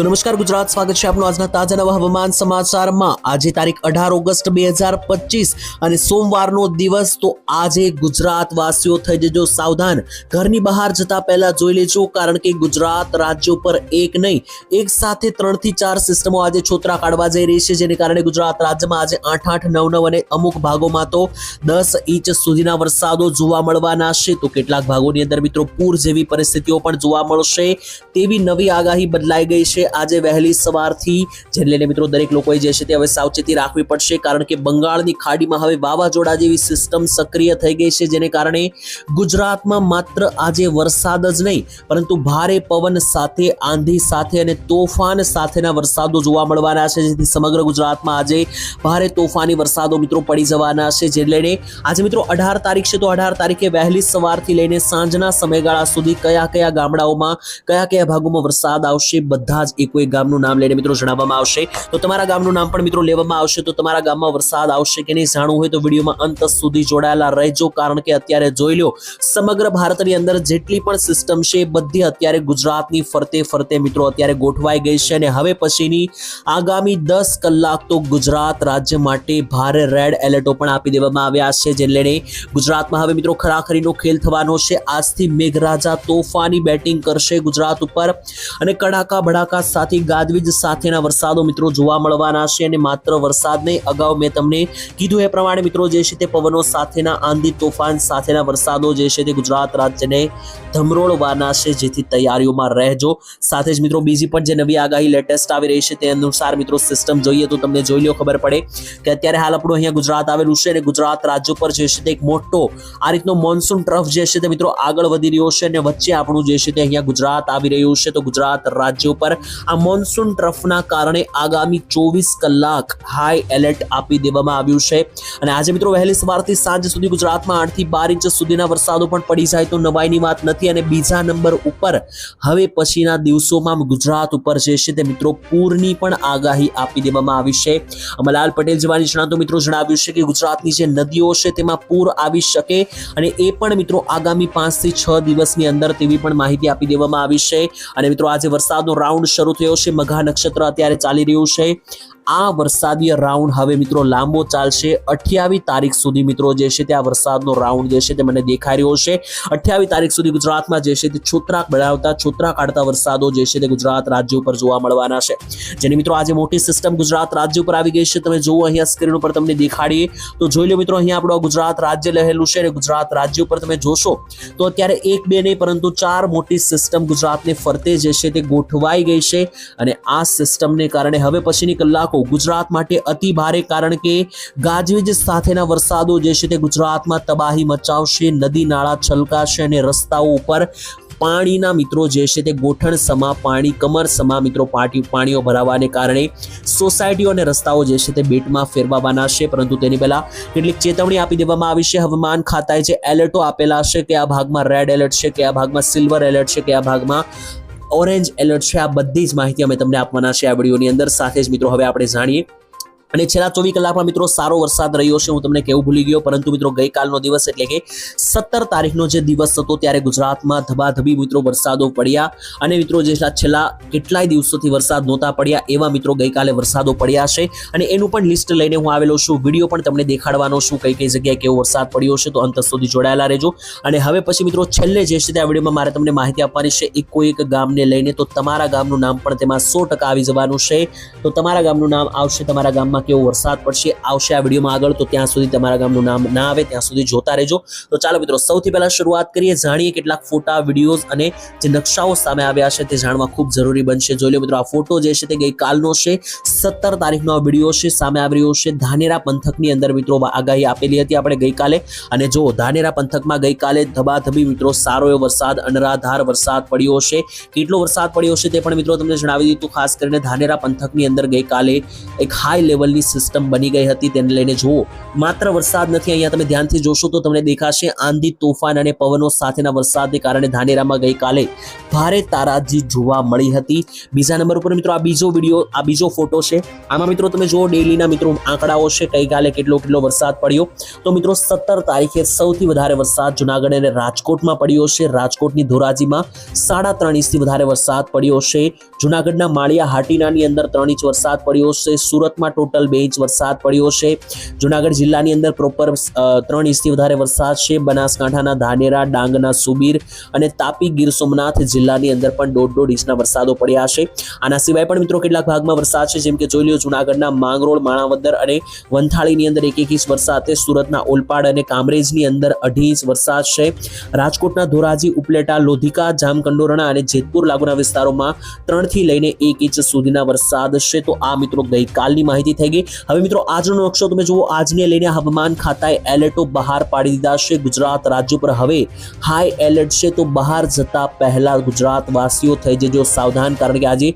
તો નમસ્કાર ગુજરાત, સ્વાગત છે આપનું આજના તાજા નવા હવામાન સમાચારમાં। આજે તારીખ 18 ઓગસ્ટ 2025 અને સોમવારનો દિવસ। તો આજે ગુજરાત વાસીઓ થઈ જજો સાવધાન। ઘરની બહાર જતા પહેલા જોઈ લેજો, કારણ કે ગુજરાત રાજ્ય પર એક નહીં એક સાથે 3 થી 4 સિસ્ટમો આજે છોતરા કાઢવા જઈ રહી છે, જેને કારણે ગુજરાત રાજ્યમાં આજે 8-8, 9-9 અને અમુક ભાગોમાં તો 10 ઇંચ સુધીના વરસાદો જોવા મળવાના છે। તો કેટલાક ભાગોની અંદર મિત્રો પૂર જેવી પરિસ્થિતિઓ પણ જોવા મળશે તેવી નવી આગાહી બદલાઈ ગઈ છે આજે વહેલી સવારથી, જેને લઈને મિત્રો દરેક લોકોએ જે છે તે હવે સાવચેતી રાખવી પડશે, કારણ કે બંગાળની ખાડીમાં હવે વાવાઝોડા જેવી સિસ્ટમ સક્રિય થઈ ગઈ છે, જેને કારણે ગુજરાતમાં માત્ર આજે વરસાદ જ નહીં પરંતુ ભારે પવન સાથે, આંધી સાથે અને તોફાન સાથેના વરસાદો જોવા મળવાના છે, જેથી સમગ્ર ગુજરાતમાં આજે ભારે તોફાની વરસાદો મિત્રો પડી જવાના છે। જેને લઈને આજે મિત્રો 18 તારીખ છે, તો 18 તારીખે વહેલી સવારથી લઈને સાંજના સમયગાળા સુધી કયા કયા ગામડાઓમાં કયા કયા ભાગોમાં વરસાદ આવશે, બધા જ એક ગામનું નામ લઈને મિત્રો જણાવવામાં આવશે। તો તમારા ગામનું નામ પણ મિત્રો લેવામાં આવશે। તો તમારા ગામમાં વરસાદ આવશે કે નહીં જાણવું હોય તો વિડીયોમાં અંત સુધી જોડાયેલા રહેજો, કારણ કે અત્યારે જોઈ લો સમગ્ર ભારતની અંદર જેટલી પણ સિસ્ટમ છે બધી અત્યારે ગુજરાતની ફરતે ફરતે મિત્રો અત્યારે ગોઠવાઈ ગઈ છે, અને હવે પછીની આગામી 10 કલાક તો ગુજરાત રાજ્ય માટે ભારે રેડ એલર્ટો પણ આપી દેવામાં આવ્યા છે, જેને લઈને ગુજરાતમાં હવે મિત્રો ખરાખરીનો ખેલ થવાનો છે। આજથી મેઘરાજા તોફાની બેટિંગ કરશે ગુજરાત ઉપર, અને કડાકા ભડાકા સાથે ગાજવીજ સાથેના વરસાદો મિત્રો જોવા મળવાના છે। અને માત્ર વરસાદ નહીં, અગાઉ મેં તમને કીધું એ પ્રમાણે મિત્રો જે છે તે પવનો સાથેના, આંધી તોફાન સાથેના વરસાદો જે છે તે ગુજરાત રાજ્યને ધમરોળવાના છે, જેથી તૈયારીઓમાં રહેજો। સાથે જ મિત્રો બીજી પણ જે નવી આગાહી લેટેસ્ટ આવી રહી છે તે અનુસાર મિત્રો સિસ્ટમ જોઈએ તો તમને જોઈ લો ખબર પડે કે અત્યારે હાલ આપણું અહીંયા ગુજરાત આવેલું છે, અને ગુજરાત રાજ્ય પર જે છે તે એક મોટો આ રીતનો મોન્સૂન ટ્રફ જે છે તે મિત્રો આગળ વધી રહ્યો છે, અને વચ્ચે આપણું જે છે તે અહીંયા ગુજરાત આવી રહ્યું છે। તો ગુજરાત રાજ્ય ઉપર આ મોન્સૂન ટ્રફના કારણે આગામી 24 કલાક હાઈ એલર્ટ આપી દેવામાં આવ્યું છે, અને આજે મિત્રો વહેલી સવારથી સાંજ સુધી ગુજરાતમાં 8 થી 12 ઇંચ સુધીના વરસાદો પણ પડી જાય તો નવાઈની વાત નથી। અને બીજા નંબર ઉપર હવે પછીના દિવસોમાં ગુજરાત ઉપર જે છે તે મિત્રો પૂરની પણ આગાહી આપી દેવામાં આવી છે। અમરલાલ પટેલ જેવા નિષ્ણાતો મિત્રો જણાવ્યું છે કે ગુજરાતની જે નદીઓ છે તેમાં પૂર આવી શકે, અને એ પણ મિત્રો આગામી 5 થી 6 દિવસની અંદર તેવી પણ માહિતી આપી દેવામાં આવી છે। અને મિત્રો આજે વરસાદનો રાઉન્ડ શરૂ થયો છે, મઘા નક્ષત્ર અત્યારે ચાલી રહ્યું છે। આ વરસાદીય રાઉન્ડ હવે મિત્રો લાંબો ચાલશે 28 તારીખ સુધી મિત્રો જે છે તે આ વરસાદનો રાઉન્ડ જે છે તે મને દેખાઈ રહ્યો છે। 28 તારીખ સુધી ગુજરાતમાં જે છે તે છોતરા કાઢતા વરસાદો જે છે તે ગુજરાત રાજ્ય ઉપર જોવા મળવાના છે, જેની મિત્રો આજે મોટી સિસ્ટમ ગુજરાત રાજ્ય ઉપર આવી ગઈ છે। તમે જુઓ અહીંયા સ્ક્રીન ઉપર તમને દેખાડીએ તો જોઈ લો મિત્રો, અહીંયા આપણો ગુજરાત રાજ્ય રહેલું છે, અને ગુજરાત રાજ્ય ઉપર તમે જોશો તો અત્યારે 1-2 નહીં પરંતુ 4 મોટી સિસ્ટમ ગુજરાતને ફરતે જે છે તે ગોઠવાઈ ગઈ છે, અને આ સિસ્ટમને કારણે હવે પછીની કલાકો ગુજરાત માટે અતિ ભારે, કારણ કે ગાજવીજ સાથેના વરસાદો જે છે તે ગુજરાતમાં તબાહી મચાવશે, નદી નાળા છલકાશે, અને રસ્તાઓ ઉપર પાણીના મિત્રો જે છે તે ગોઠણ સમા પાણી, કમર સમા મિત્રો પાણીઓ ભરાવાને કારણે સોસાયટીઓ અને રસ્તાઓ જે છે તે બેટમાં ફેરવાના છે। પરંતુ તેની પહેલા કેટલીક ચેતવણી આપી દેવામાં આવી છે। હવામાન ખાતાએ જે એલર્ટો આપેલા છે કે આ ભાગમાં રેડ એલર્ટ છે, કે આ ભાગમાં સિલ્વર એલર્ટ છે, કે આ ભાગમાં ઓરેન્જ એલર્ટ છે, આ બધી જ માહિતી અમે તમને આપવાના છે આ વિડીયોની અંદર। સાથે જ મિત્રો હવે આપણે જાણીએ, અને છેલ્લા 24 કલાકમાં મિત્રો સારો વરસાદ રહ્યો છે, હું તમને કહેવું ભૂલી ગયો, પરંતુ મિત્રો ગઈકાલનો દિવસ એટલે કે 17 તારીખનો જે દિવસ હતો ત્યારે ગુજરાતમાં ધબાધબી મિત્રો વરસાદો પડ્યા, અને મિત્રો જે છેલ્લા કેટલાય દિવસોથી વરસાદ નહોતા પડ્યા એવા મિત્રો ગઈકાલે વરસાદો પડ્યા છે, અને એનું પણ લિસ્ટ લઈને હું આવેલો છું। વિડીયો પણ તમને દેખાડવાનો છું કઈ કઈ જગ્યાએ કેવો વરસાદ પડ્યો છે, તો અંત સુધી જોડાયેલા રહેજો। અને હવે પછી મિત્રો છેલ્લે જે છે તે આ વિડીયોમાં મારે તમને માહિતી આપવાની છે કોઈ એક ગામને લઈને, તો તમારા ગામનું નામ પણ તેમાં 100% આવી જવાનું છે। તો તમારા ગામનું નામ આવશે, તમારા ગામમાં કેવો વરસાદ પડશે આવશે આ વિડીયોમાં આગળ, તો ત્યાં સુધી તમારા ગામનું નામ ના આવે ત્યાં સુધી જોતા રહેજો। તો ચાલો મિત્રો સૌથી પહેલા શરૂઆત કરીએ, જાણીએ કેટલાક ફોટા, વિડીયોઝ અને જે નકશાઓ સામે આવ્યા છે તે જાણવા ખૂબ જરૂરી બનશે। જોઈ લો મિત્રો, આ ફોટો જે છે તે ગઈકાલનો છે, 17 તારીખનો આ વિડીયો છે, સામે આવી રહ્યો છે ધાનેરા પંથકની અંદર મિત્રો આગાહી આપેલી હતી આપણે ગઈકાલે, અને જો ધાનેરા પંથકમાં ગઈકાલે ધબાધબી મિત્રો સારો એવો વરસાદ, અનરાધાર વરસાદ પડ્યો છે। કેટલો વરસાદ પડ્યો છે તે પણ મિત્રો તમને જણાવી દીધું। ખાસ કરીને ધાનેરા પંથકની અંદર ગઈકાલે એક હાઈ લેવલ લેવલની સિસ્ટમ બની ગઈ હતી તેને લઈને જુઓ માત્ર વરસાદ નથી, અહીંયા તમે ધ્યાનથી જોશો તો તમને દેખાશે આંધી તોફાન અને પવનો સાથેના વરસાદને કારણે ધાનેરામાં ગઈકાલે ભારે તારાજી જોવા મળી હતી। બીજા નંબર ઉપર મિત્રો આ બીજો ફોટો છે। આમાં મિત્રો તમે જુઓ ડેઈલીના મિત્રો આંકડાઓ છે, ગઈકાલે કેટલો વરસાદ પડ્યો। તો મિત્રો 17 તારીખે સૌથી વધારે વરસાદ જુનાગઢ અને રાજકોટમાં પડ્યો છે। રાજકોટની ધોરાજીમાં 3.5 ઇંચથી વધારે વરસાદ પડ્યો છે। જુનાગઢના માળિયા હાટીનાની અંદર 3 ઇંચ વરસાદ પડ્યો છે। સુરતમાં ટોટલ 2 ઇંચ વરસાદ પડ્યો છે। જુનાગઢ જિલ્લાની અંદર પ્રોપર 3 ઇંચથી વધારે વરસાદ છે। બનાસકાંઠાના ધાનેરા, ડાંગના સુબીર અને તાપી ગીર સોમનાથ જિલ્લાની અંદર પણ 1.5 ઇંચના વરસાદો પડ્યા છે। આના સિવાય પણ મિત્રો કેટલાક ભાગમાં વરસાદ છે, જેમ કે જોઈ લો જુનાગઢના માંગરોળ, માણાવદર અને વંથાળીની અંદર 1 ઇંચ વરસાદ છે। સુરતના ઓલપાડ અને કામરેજની અંદર 2.5 ઇંચ વરસાદ છે। રાજકોટના ધોરાજી, ઉપલેટા, લોધિકા, જામકંડોરણા અને જેતપુર લાગુના વિસ્તારોમાં 3 થી લઈને 1 ઇંચ સુધીના વરસાદ છે। તો આ મિત્રો ગઈકાલની માહિતી થઈ ગઈ। હવે મિત્રો આજનો નકશો તમે જુઓ, આજને લઈને હવામાન ખાતાએ એલર્ટો બહાર પાડી દીધા છે। ગુજરાત રાજ્ય પર હવે હાઈ એલર્ટ છે, તો બહાર જતા પહેલા ગુજરાત વાસીઓ થઈ જજો સાવધાન, કારણ કે આજે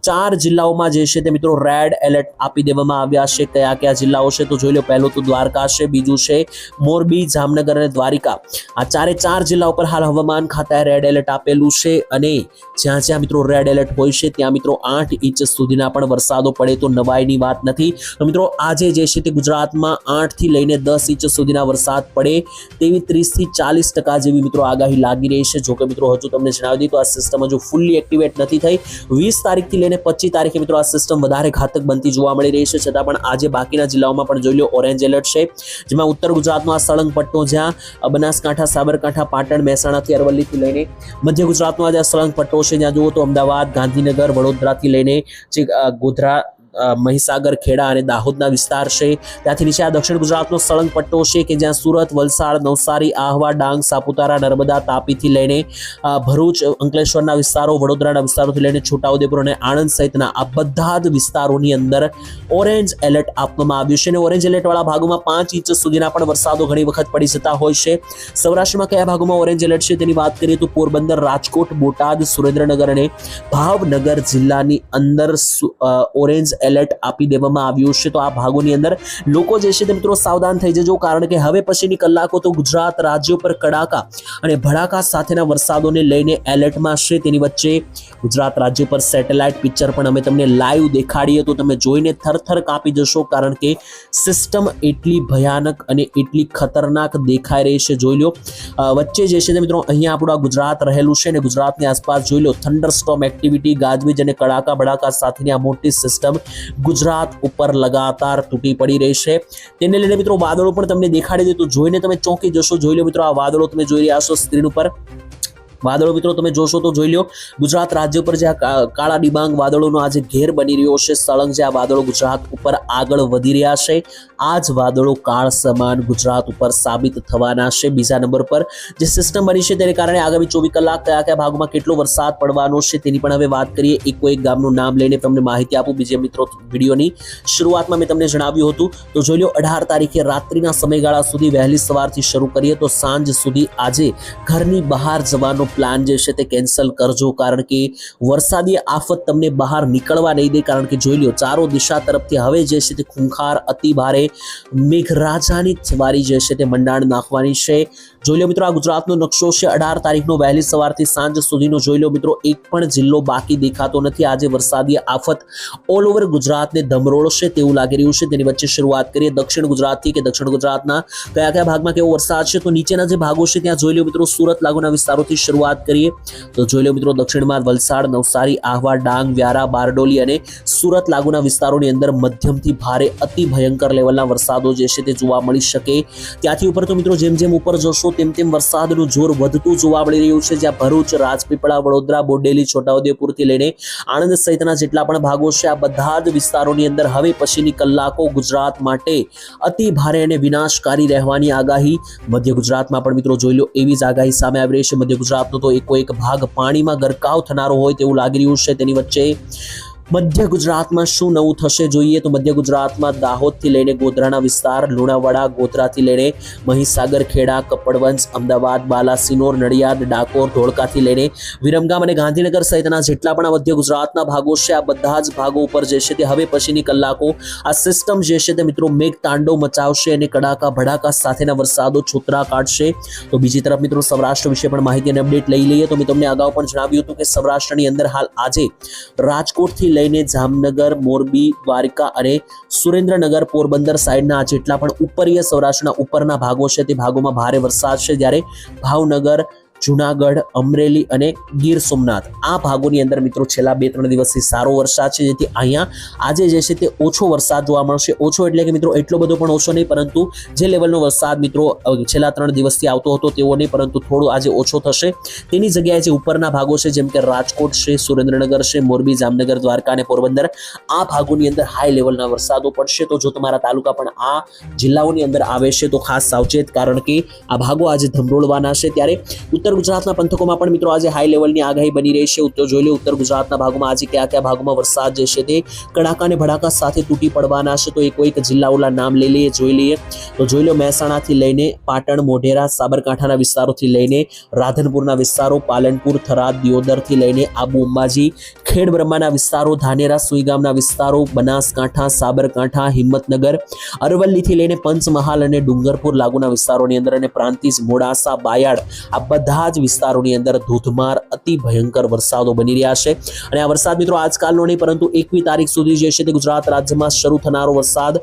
4 જિલ્લાઓમાં જે છે તે મિત્રો રેડ એલર્ટ આપી દેવામાં આવ્યા છે। કયા જિલ્લાઓ છે તો જોઈ લો। પહેલો તો દ્વારકા છે, બીજું છે મોરબી, જામનગર અને દ્વારિકા। આ 4 જિલ્લાઓ પર હાલ હવામાન ખાતાએ રેડ એલર્ટ આપેલું છે અને જ્યાં મિત્રો રેડ એલર્ટ હોય છે ત્યાં મિત્રો 8 ઇંચ સુધીના પણ વરસાદો પડે તો નવાઈની વાત નથી। તો મિત્રો આજે જે છે તે ગુજરાતમાં 8 થી લઈને 10 ઇંચ સુધીના વરસાદ પડે તેવી 30 થી 40% જેવી મિત્રો આગાહી લાગી રહી છે। જો કે મિત્રો હજુ તમને જણાવી દઈએ તો આ સિસ્ટમ હજુ ફૂલ્લી એક્ટિવેટ નથી થઈ। 20 તારીખથી લઈને 25 તારીખે મિત્રો આ સિસ્ટમ વધારે ઘાતક બનતી જોવા મળી રહી છે। છતાં પણ આજે બાકીના જિલ્લાઓમાં પણ જોઈ લો ઓરેન્જ એલર્ટ છે, જેમાં ઉત્તર ગુજરાતનો આ સળંગ પટ્ટો જ્યાં બનાસકાંઠા, સાબરકાંઠા, પાટણ, મહેસાણાથી અરવલ્લીથી લઈને મધ્ય ગુજરાતનો આ સળંગ પટ્ટો છે, જ્યાં જુઓ તો અમદાવાદ, ગાંધીનગર, વડોદરાથી લઈને જે ગોધરા, મહીસાગર, ખેડા અને દાહોદના વિસ્તાર છે, ત્યાંથી નીચે આ દક્ષિણ ગુજરાતનો સળંગ પટ્ટો છે કે જ્યાં સુરત, વલસાડ, નવસારી, આહવા, ડાંગ, સાપુતારા, નર્મદા, તાપીથી લઈને ભરૂચ, અંકલેશ્વરના વિસ્તારો, વડોદરાના વિસ્તારોથી લઈને છોટાઉદેપુર અને આણંદ સહિતના આ બધા જ વિસ્તારોની અંદર ઓરેન્જ એલર્ટ આપવામાં આવ્યું છે। અને ઓરેન્જ એલર્ટ વાળા ભાગોમાં 5 ઇંચ સુધીના પણ વરસાદો ઘણી વખત પડી જતા હોય છે। સૌરાષ્ટ્રમાં કયા ભાગોમાં ઓરેન્જ એલર્ટ છે તેની વાત કરીએ તો પોરબંદર, રાજકોટ, બોટાદ, સુરેન્દ્રનગર અને ભાવનગર જિલ્લાની અંદર ઓરેન્જ એલર્ટ આપી દેવામાં આવ્યું છે। તો આ ભાગોની અંદર લોકો જે છે તે મિત્રો સાવધાન થઈ જજો, કારણ કે હવે પછીની કલાકો તો ગુજરાત રાજ્ય પર કડાકા અને ભડાકા સાથેના વરસાદોને લઈને એલર્ટમાં છે। તેની વચ્ચે ગુજરાત રાજ્ય પર સેટેલાઇટ પિક્ચર પણ અમે તમને લાઈવ દેખાડીએ તો તમે જોઈને થરથર કાપી જશો, કારણ કે સિસ્ટમ એટલી ભયાનક અને એટલી ખતરનાક દેખાઈ રહી છે। જોઈ લો વચ્ચે જે છે તે મિત્રો અહીંયા આપણું આ ગુજરાત રહેલું છે અને ગુજરાતની આસપાસ જોઈ લો થંડરસ્ટોર્મ એક્ટિવિટી, ગાજવીજ અને કડાકા ભડાકા સાથેની આ મોટી સિસ્ટમ ગુજરાત ઉપર લગાતાર તૂટી પડી રહી છે। તેને લઈને મિત્રો વાદળો પણ તમને દેખાડી દે તો જોઈને તમે ચોંકી જશો। જોઈ લો મિત્રો આ વાદળો તમે જોઈ રહ્યા છો સ્ક્રીન ઉપર। વાદળો મિત્રો તમે જોશો તો જોઈ લો ગુજરાત રાજ્ય પર જે કાળા ડિબાંગ વાદળોનો આજે ઘેર બની રહ્યો છે, સળંગ જે આ વાદળો ગુજરાત ઉપર આગળ વધી રહ્યા છે, આ જ વાદળો કાળ સમાન ગુજરાત ઉપર સાબિત થવાના છે। બીજા નંબર પર જે સિસ્ટમ બની છે તેને કારણે આગામી 24 કલાક કયા ભાગમાં કેટલો વરસાદ પડવાનો છે તેની પણ હવે વાત કરીએ। એક ગામનું નામ લઈને તમને માહિતી આપું। બીજે મિત્રો વિડીયોની શરૂઆતમાં મેં તમને જણાવ્યું હતું તો જોઈ લો 18 તારીખે રાત્રિના સમયગાળા સુધી વહેલી સવારથી શરૂ કરીએ તો સાંજ સુધી આજે ઘરની બહાર જવાનો પ્લાન જે છે તે કેન્સલ કરજો, કારણ કે વરસાદી આફત તમને બહાર નીકળવા નહીં દે। કારણ કે જોઈ લો ચારો દિશા તરફથી હવે જે છે તે ખૂંખાર અતિ ભારે મેઘરાજાની સવારી જે છે તે મંડાણ નાખવાની છે। જોઈ લો મિત્રો આ ગુજરાતનો નકશો છે 18 તારીખનો વહેલી સવારથી સાંજ સુધીનો। જોઈ લો મિત્રો એક પણ જિલ્લો બાકી દેખાતો નથી। આજે વરસાદી આફત ઓલ ઓવર ગુજરાતને ધમરોળશે તેવું લાગી રહ્યું છે। તેની વચ્ચે શરૂઆત કરીએ દક્ષિણ ગુજરાતથી કે દક્ષિણ ગુજરાતના કયા ભાગમાં કેવો વરસાદ છે તો નીચેના જે ભાગો છે ત્યાં જોઈ લો મિત્રો સુરત લાગુના વિસ્તારોથી શરૂઆત કરીએ તો જોઈ લો મિત્રો દક્ષિણમાં વલસાડ, નવસારી, આહવા, ડાંગ, વ્યારા, બારડોલી અને સુરત લાગુના વિસ્તારોની અંદર મધ્યમથી ભારે અતિ ભયંકર લેવલના વરસાદો જે છે તે જોવા મળી શકે। ત્યાંથી ઉપર તો મિત્રો જેમ ઉપર જશો તેમ વરસાદનું જોર વધતું જોવા મળી રહ્યું છે, જ્યાં ભરૂચ, રાજપીપળા, વડોદરા, બોડેલી, છોટાઉદેપુરથી લઈને આણંદ સહિતના જેટલા પણ ભાગો છે આ બધા જ વિસ્તારોની અંદર હવે પછીની કલાકો ગુજરાત માટે અતિ ભારે અને વિનાશકારી રહેવાની આગાહી। મધ્ય ગુજરાતમાં પણ મિત્રો જોઈ લો એવી જ આગાહી સામે આવી રહી છે। મધ્ય ગુજરાતનો તો એક ભાગ પાણીમાં ગરકાવ થનારો હોય તેવું લાગી રહ્યું છે। તેની વચ્ચે મધ્ય ગુજરાતમાં શું નવું થશે જોઈએ તો મધ્ય ગુજરાતમાં દાહોદથી લઈને ગોધરાના વિસ્તાર, લુણાવાડા, ગોધરાથી લઈને મહીસાગર, ખેડા, કપડવંજ, અમદાવાદ, બાલાસિનોર, નડિયાદ, ડાકોર, ધોળકાથી લઈને વિરમગામ અને ગાંધીનગર સહિતના જેટલા પણ મધ્ય ગુજરાતના ભાગો છે આ બધા જ ભાગો ઉપર જે છે તે હવે પછીની કલાકો આ સિસ્ટમ જે છે તે મિત્રો મેઘ તાંડવ મચાવશે અને કડાકા ભડાકા સાથેના વરસાદો છોતરા કાઢશે. તો બીજી તરફ મિત્રો સૌરાષ્ટ્ર વિશે પણ માહિતી અને અપડેટ લઈ લઈએ તો મેં તમને અગાઉ પણ જણાવ્યું હતું કે સૌરાષ્ટ્રની અંદર હાલ આજે રાજકોટથી લઈને જામનગર, મોરબી, દ્વારકા અને સુરેન્દ્રનગર, પોરબંદર સાઈડના જેટલા પણ ઉપરીય સૌરાષ્ટ્રના ઉપરના ભાગો છે તે ભાગોમાં ભારે વરસાદ છે, જ્યારે ભાવનગર, જુનાગઢ, અમરેલી અને ગીર સોમનાથ આ ભાગોની અંદર મિત્રો છેલ્લા 2-3 દિવસથી સારો વરસાદ છે, જેથી અહીંયા આજે જે છે તે ઓછો વરસાદ જોવા મળશે. ઓછો એટલે કે મિત્રો એટલો બધો પણ ઓછો નહીં, પરંતુ જે લેવલનો વરસાદ મિત્રો છેલ્લા 3 દિવસથી આવતો હતો તેવો નહીં, પરંતુ થોડો આજે ઓછો થશે. તેની જગ્યાએ જે ઉપરના ભાગો છે જેમ કે રાજકોટ છે, સુરેન્દ્રનગર છે, મોરબી, જામનગર, દ્વારકા અને પોરબંદર આ ભાગોની અંદર હાઈ લેવલના વરસાદો પડશે. તો જો તમારા તાલુકા પણ આ જિલ્લાઓની અંદર આવે છે તો ખાસ સાવચેત, કારણ કે આ ભાગો આજે ધમરોળવાના છે. ત્યારે ઉત્તર ગુજરાતના પંથકોમાં પણ મિત્રો આજે હાઈ લેવલની આગાહી બની રહી છે. જોઈ લો ઉત્તર ગુજરાતના ભાગોમાં આજે કયા ભાગોમાં વરસાદ જે છે તે કડાકા અને ભડાકા સાથે તૂટી પડવાના છે. તો એ કોઈક જિલ્લાઓના નામ લઈ લઈએ, જોઈ લઈએ. તો જોઈ લો મહેસાણાથી લઈને પાટણ, મોઢેરા, સાબરકાંઠાના વિસ્તારોથી લઈને રાધનપુરના વિસ્તારો, પાલનપુર, થરાદ, દિયોદરથી લઈને આબુ અંબાજી, ખેડ બ્રહ્માના વિસ્તારો, ધાનેરા, સુઈગામના વિસ્તારો, બનાસકાંઠા, સાબરકાંઠા, હિંમતનગર, અરવલ્લીથી લઈને પંચમહાલ અને ડુંગરપુર લાગુના વિસ્તારોની અંદર અને પ્રાંતિજ, મોડાસા, બાયડ આ બધા જ વિસ્તારોની અંદર ધોધમાર અતિ ભયંકર વરસાદો બની રહ્યા છે. અને આ વરસાદ મિત્રો આજકાલનો નહીં, પરંતુ 21 તારીખ સુધી જે છે તે ગુજરાત રાજ્યમાં શરૂ થનારો વરસાદ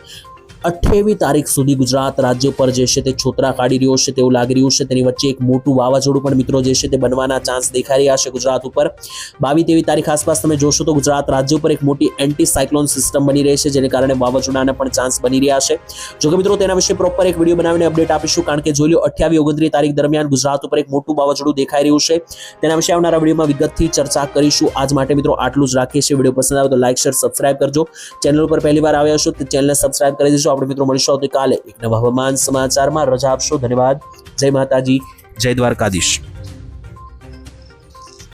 28 તારીખ સુધી ગુજરાત રાજ્ય પર જે છે તે છોતરા કાઢી રહ્યો છે તેવું લાગી રહ્યું છે. તેની વચ્ચે એક મોટું વાવાઝોડું પણ મિત્રો જે છે તે બનવાના ચાન્સ દેખાઈ રહ્યા છે ગુજરાત ઉપર. 22-23 તારીખ આસપાસ તમે જોશો તો ગુજરાત રાજ્ય ઉપર એક મોટી એન્ટી સાયક્લોન સિસ્ટમ બની રહી છે, જેને કારણે વાવાઝોડાના પણ ચાન્સ બની રહ્યા છે. જોકે મિત્રો તેના વિશે પ્રોપર એક વિડીયો બનાવીને અપડેટ આપીશું, કારણ કે જોઈ લો 28-29 તારીખ દરમિયાન ગુજરાત ઉપર એક મોટું વાવાઝોડું દેખાઈ રહ્યું છે. તેના વિશે આવનારા વિડીયોમાં વિગતથી ચર્ચા કરીશું. આજ માટે મિત્રો આટલું જ રાખીએ છીએ. વિડીયો પસંદ આવે તો લાઈક, શેર, સબસ્ક્રાઇબ કરજો. ચેનલ ઉપર પહેલી વાર આવ્યા છો તો ચેનલને સબસ્ક્રાઇબ કરી દેજો. આપણે મિત્રો મળીશું આવતીકાલે એક નવા હવામાન સમાચારમાં. રજા આપશો. ધન્યવાદ. જય માતાજી, જય દ્વારકાધીશ.